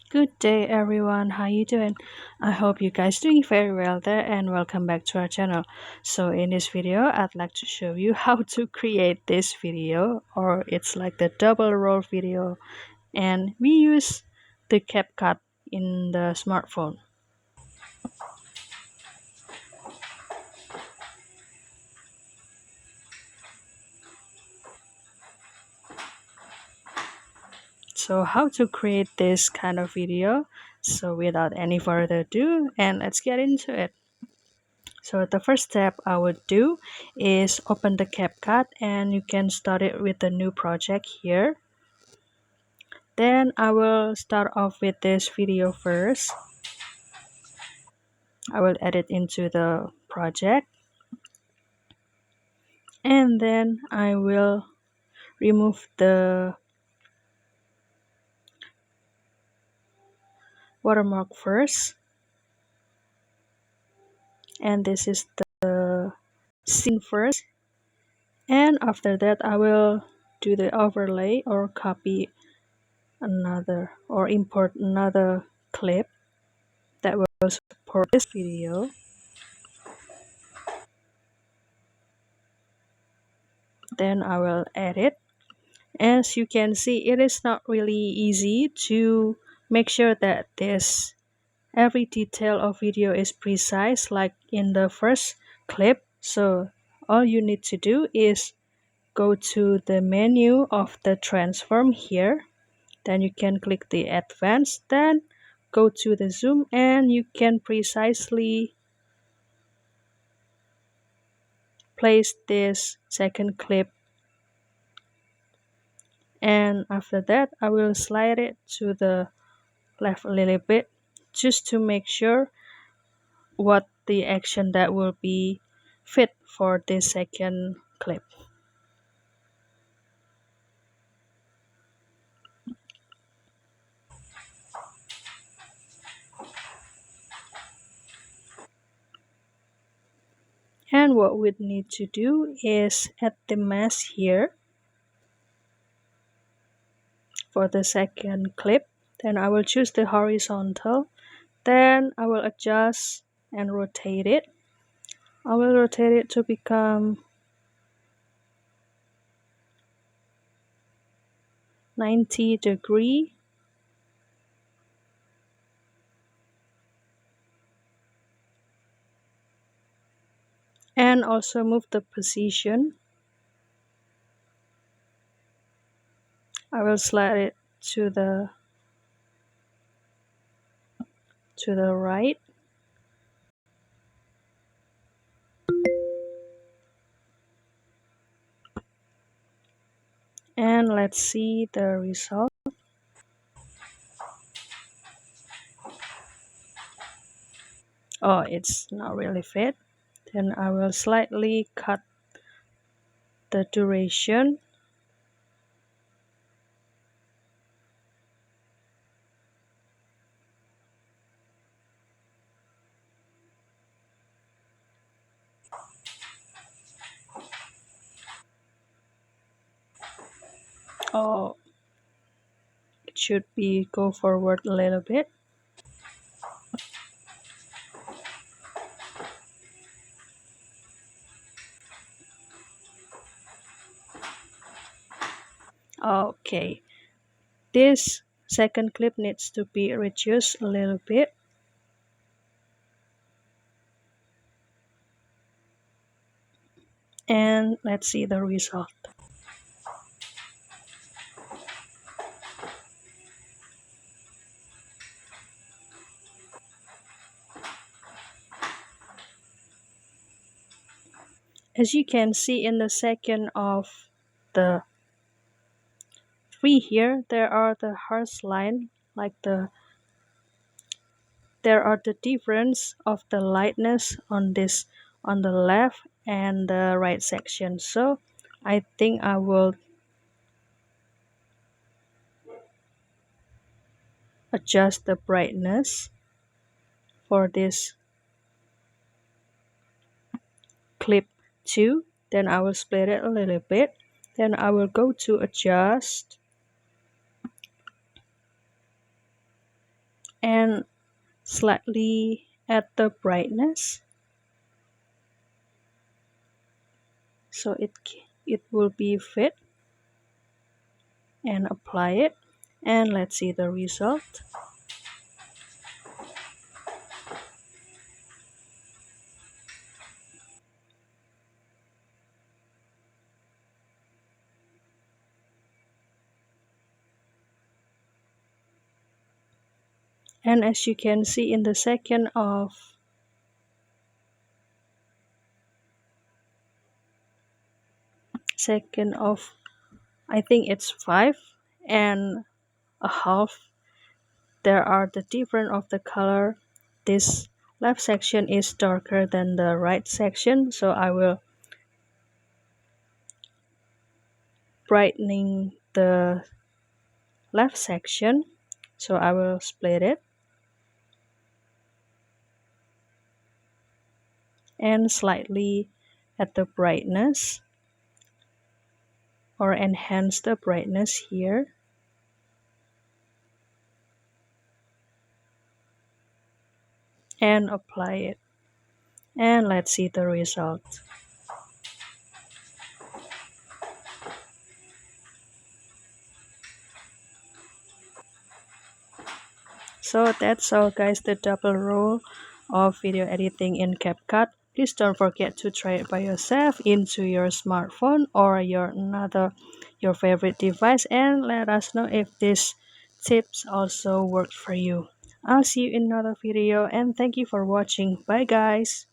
Good day everyone, how you doing? I hope you guys doing very well there and welcome back to our channel. So in this video, I'd like to show you how to create this video, or it's like the double roll video, and we use the Capcut in the smartphone. So how to create this kind of video? So without any further ado, and let's get into it. So the first step I would do is open the CapCut and you can start it with a new project here. Then I will start off with this video first. I will add it into the project and then I will remove the watermark first. And this is the scene first. And after that I will do the overlay or copy another or import another clip that will support this video. Then I will edit. As you can see, it is not really easy to make sure that this every detail of video is precise like in the first clip. So all you need to do is go to the menu of the transform here. Then you can click the advanced, then go to the zoom and you can precisely place this second clip, and after that I will slide it to the left a little bit just to make sure what the action that will be fit for this second clip. And what we need to do is add the mask here for the second clip. Then I will choose the horizontal. Then I will adjust and rotate it. I will rotate it to become 90 degree. And also move the position. I will slide it to the right. And let's see the result. Oh, it's not really fit. Then I will slightly cut the duration. Oh, it should be go forward a little bit. Okay, this second clip needs to be reduced a little bit. And let's see the result. As you can see in the second of the three here, there are the harsh line, like there are the difference of the lightness on this, on the left and the right section. So I think I will adjust the brightness for this clip 2. Then I will split it a little bit. Then I will go to adjust and slightly add the brightness so it will be fit, and apply it, and let's see the result. And as you can see in the second of I think it's 5.5, there are the difference of the color. This left section is darker than the right section, so I will brightening the left section, so I will split it and slightly add the brightness or enhance the brightness here, and apply it, and let's see the result. So that's all guys, the double rule of video editing in Capcut. Please don't forget to try it by yourself into your smartphone or your favorite device, and let us know if these tips also worked for you. I'll see you in another video, and thank you for watching. Bye guys.